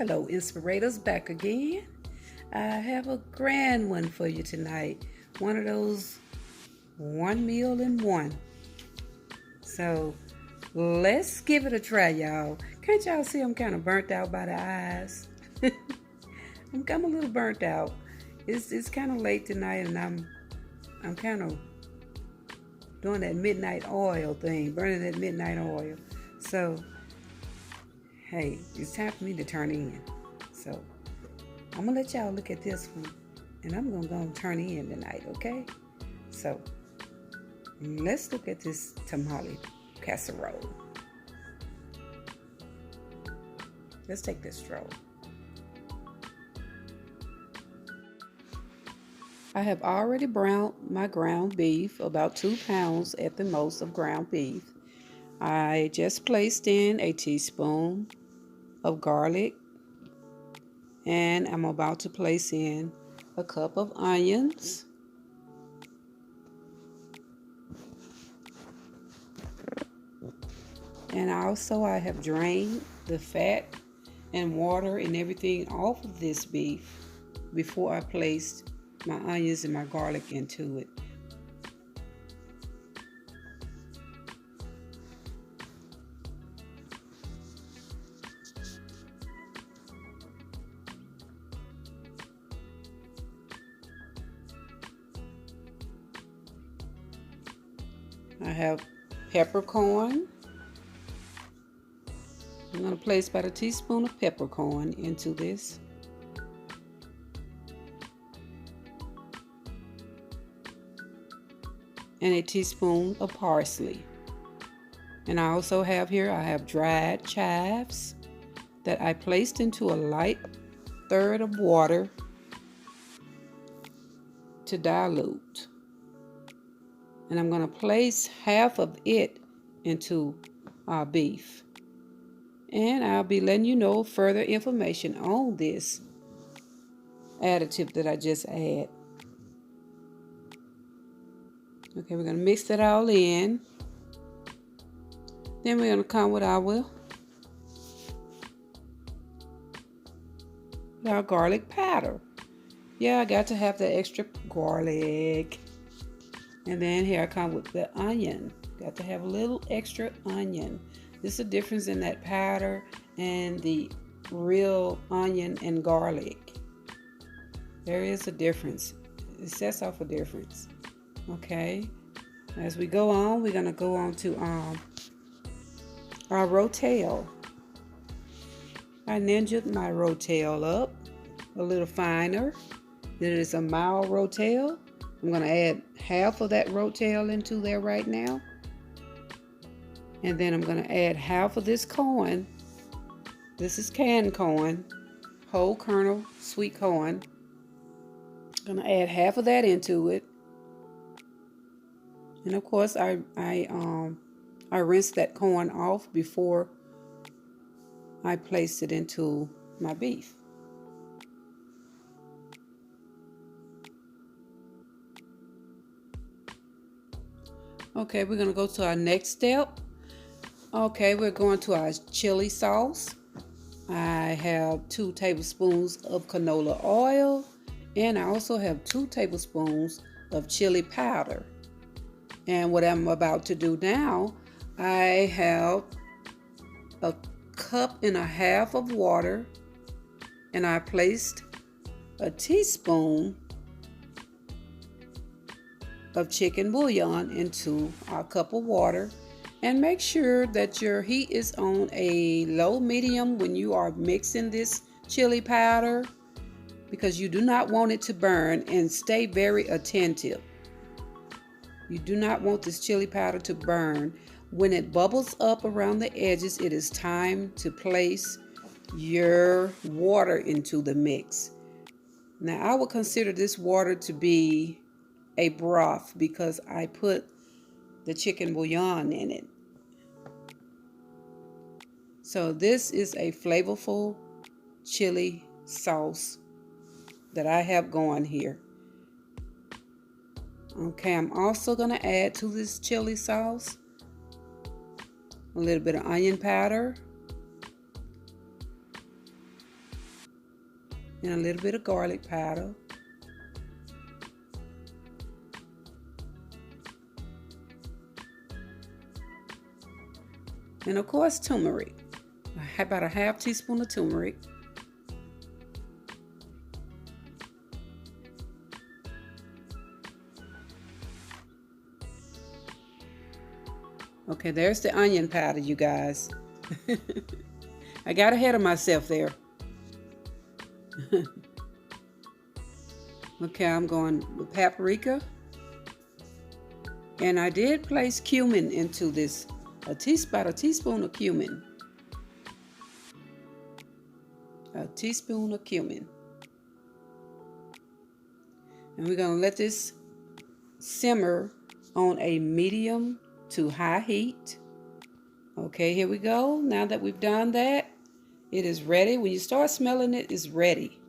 Hello, Inspirators, back again. I have a grand one for you tonight. One of those one meal in one. So let's give it a try, y'all. Can't y'all see I'm kind of burnt out by the eyes? I'm a little burnt out. It's kind of late tonight, and I'm kind of doing that midnight oil thing, burning that midnight oil. So hey, it's time for me to turn in. So I'm gonna let y'all look at this one, and I'm gonna go turn in tonight, okay? So let's look at this tamale casserole. Let's take this stroll. I have already browned my ground beef, about 2 pounds at the most of ground beef. I just placed in a teaspoon of garlic, and I'm about to place in a cup of onions, and also I have drained the fat and water and everything off of this beef before I placed my onions and my garlic into it. I have peppercorn. I'm going to place about a teaspoon of peppercorn into this. And a teaspoon of parsley. And I also have here, I have dried chives that I placed into a light third of water to dilute. And I'm going to place half of it into our beef. And I'll be letting you know further information on this additive that I just add. Okay, we're going to mix that all in. Then we're going to come with our garlic powder. Yeah, I got to have that extra garlic. And then here I come with the onion. Got to have a little extra onion. There's a difference in that powder and the real onion and garlic. There is a difference. It sets off a difference. Okay. As we go on, we're going to go on to our rotel. I ninja'd my rotel up a little finer. It is a mild rotel. I'm going to add half of that rotel into there right now. And then I'm going to add half of this corn. This is canned corn, whole kernel, sweet corn. I'm going to add half of that into it. And of course, I rinsed that corn off before I placed it into my beef. Okay, we're going to go to our next step. Okay, we're going to our chili sauce. I have 2 tablespoons of canola oil, and I also have 2 tablespoons of chili powder. And what I'm about to do now, I have a cup and a half of water, and I placed a teaspoon of chicken bouillon into our cup of water. And make sure that your heat is on a low medium when you are mixing this chili powder, because you do not want it to burn, and stay very attentive. You do not want this chili powder to burn. When it bubbles up around the edges, it is time to place your water into the mix. Now, I would consider this water to be a broth because I put the chicken bouillon in it. So this is a flavorful chili sauce that I have going here. Okay, I'm also going to add to this chili sauce a little bit of onion powder, and a little bit of garlic powder. And of course, turmeric. About a half teaspoon of turmeric. Okay, there's the onion powder, you guys. I got ahead of myself there. Okay, I'm going with paprika. And I did place cumin into this, about a teaspoon of cumin. A teaspoon of cumin. And we're going to let this simmer on a medium to high heat. Okay, here we go. Now that we've done that, it is ready. When you start smelling it, it's ready.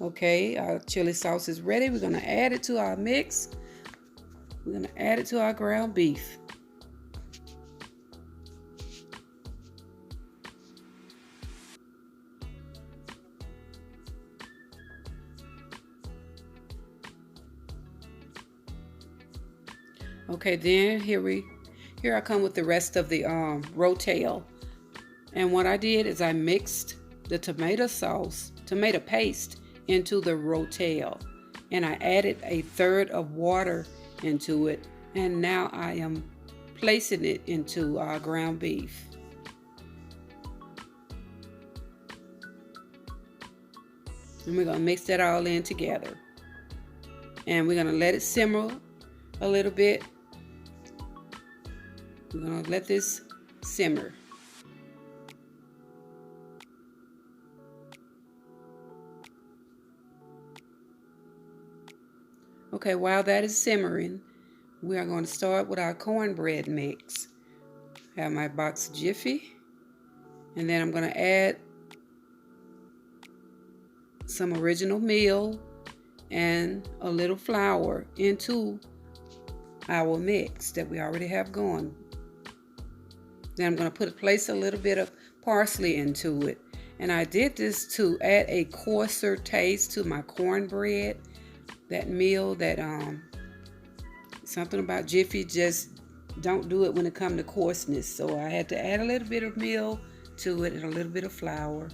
Okay, our chili sauce is ready. We're going to add it to our mix. We're going to add it to our ground beef. Okay, then here I come with the rest of the rotel. And what I did is I mixed the tomato paste into the rotel. And I added a third of water into it. And now I am placing it into our ground beef. And we're going to mix that all in together. And we're going to let it simmer a little bit. We're going to let this simmer. Okay, while that is simmering, we are going to start with our cornbread mix. I have my box of Jiffy, and then I'm going to add some original meal and a little flour into our mix that we already have going. Then I'm going to place a little bit of parsley into it. And I did this to add a coarser taste to my cornbread. That meal that something about Jiffy just don't do it when it comes to coarseness. So I had to add a little bit of meal to it and a little bit of flour.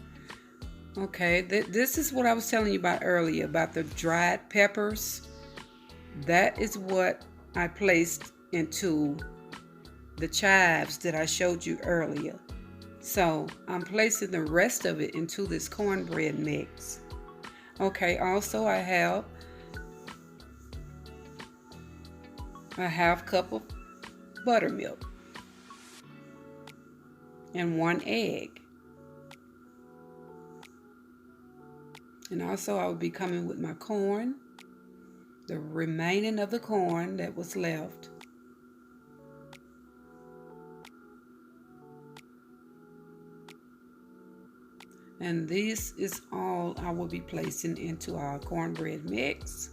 Okay, this is what I was telling you about earlier about the dried peppers. That is what I placed into the chives that I showed you earlier. So I'm placing the rest of it into this cornbread mix. Okay, also I have a half cup of buttermilk and 1 egg. And also I will be coming with my corn, the remaining of the corn that was left. And this is all I will be placing into our cornbread mix.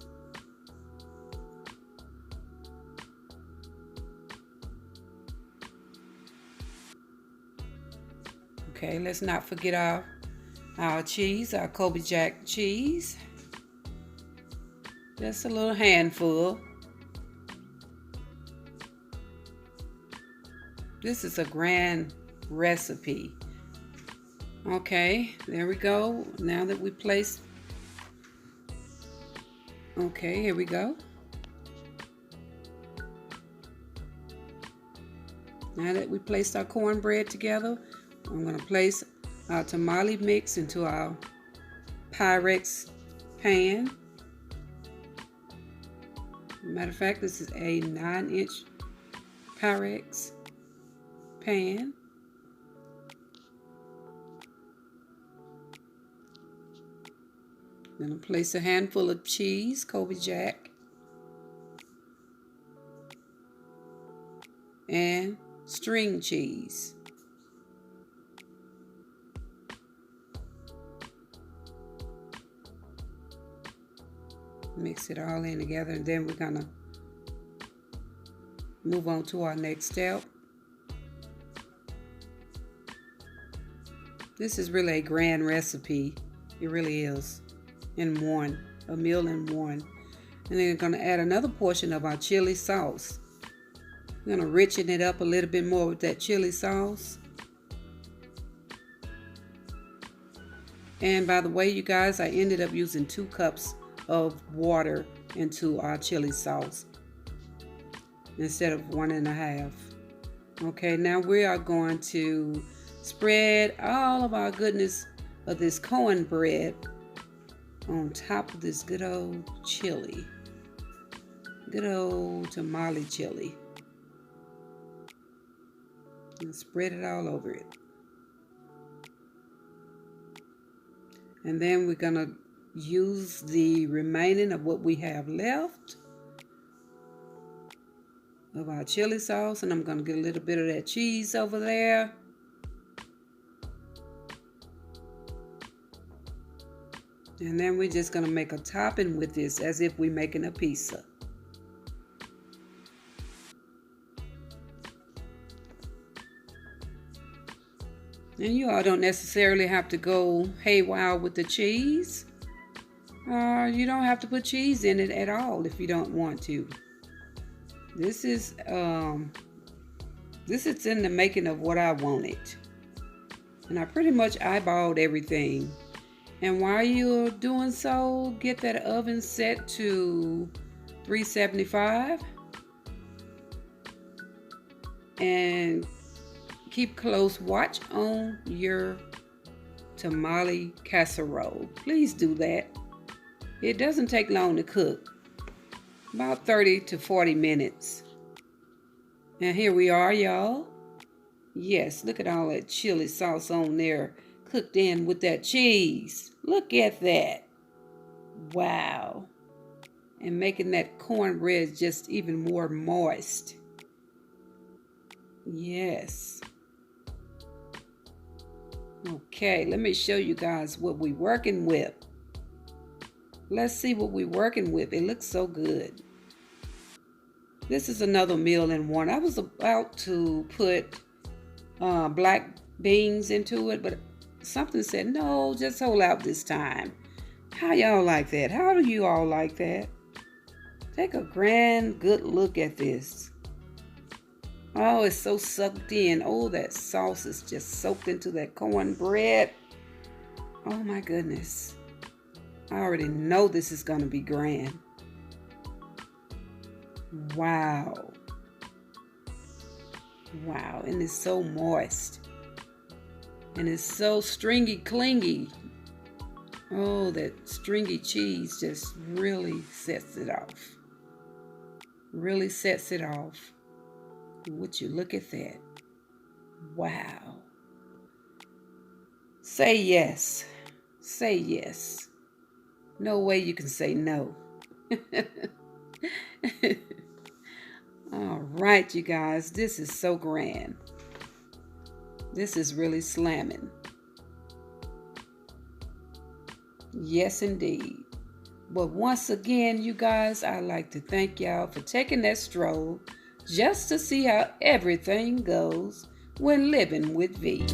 Okay, let's not forget our cheese, our Kobe Jack cheese. Just a little handful. This is a grand recipe. Okay, there we go. Now that we placed, okay, here we go. Now that we placed our cornbread together, I'm going to place our tamale mix into our Pyrex pan. Matter of fact, this is a 9-inch Pyrex pan. I'm going to place a handful of cheese, Kobe Jack, and string cheese. Mix it all in together, and then we're going to move on to our next step. This is really a grand recipe. It really is. in one, a meal in one. And then we're going to add another portion of our chili sauce. We're going to richen it up a little bit more with that chili sauce. And by the way, you guys, I ended up using 2 cups of water into our chili sauce instead of 1.5. Okay, now we are going to spread all of our goodness of this cornbread on top of this good old chili. Good old tamale chili. And spread it all over it. And then we're going to use the remaining of what we have left of our chili sauce. And I'm going to get a little bit of that cheese over there. And then we're just going to make a topping with this as if we're making a pizza. And you all don't necessarily have to go haywire with the cheese. You don't have to put cheese in it at all if you don't want to. This is in the making of what I wanted. And I pretty much eyeballed everything. And while you're doing so, get that oven set to 375. And keep close watch on your tamale casserole. Please do that. It doesn't take long to cook. About 30 to 40 minutes. And here we are, y'all. Yes, look at all that chili sauce on there, cooked in with that cheese. Look at that. Wow. And making that cornbread just even more moist. Yes. Okay, let me show you guys what we're working with. Let's see what we're working with. It looks so good. This is another meal in one. I was about to put black beans into it, but something said, no, just hold out this time. How y'all like that? How do you all like that? Take a grand, good look at this. Oh, it's so sucked in. Oh, that sauce is just soaked into that cornbread. Oh my goodness. I already know this is going to be grand. Wow. Wow, and it's so moist. And it's so stringy, clingy. Oh, that stringy cheese just really sets it off. Really sets it off. Would you look at that? Wow. Say yes. Say yes. No way you can say no. All right, you guys. This is so grand. This is really slamming. Yes, indeed. But once again, you guys, I'd like to thank y'all for taking that stroll just to see how everything goes when living with V.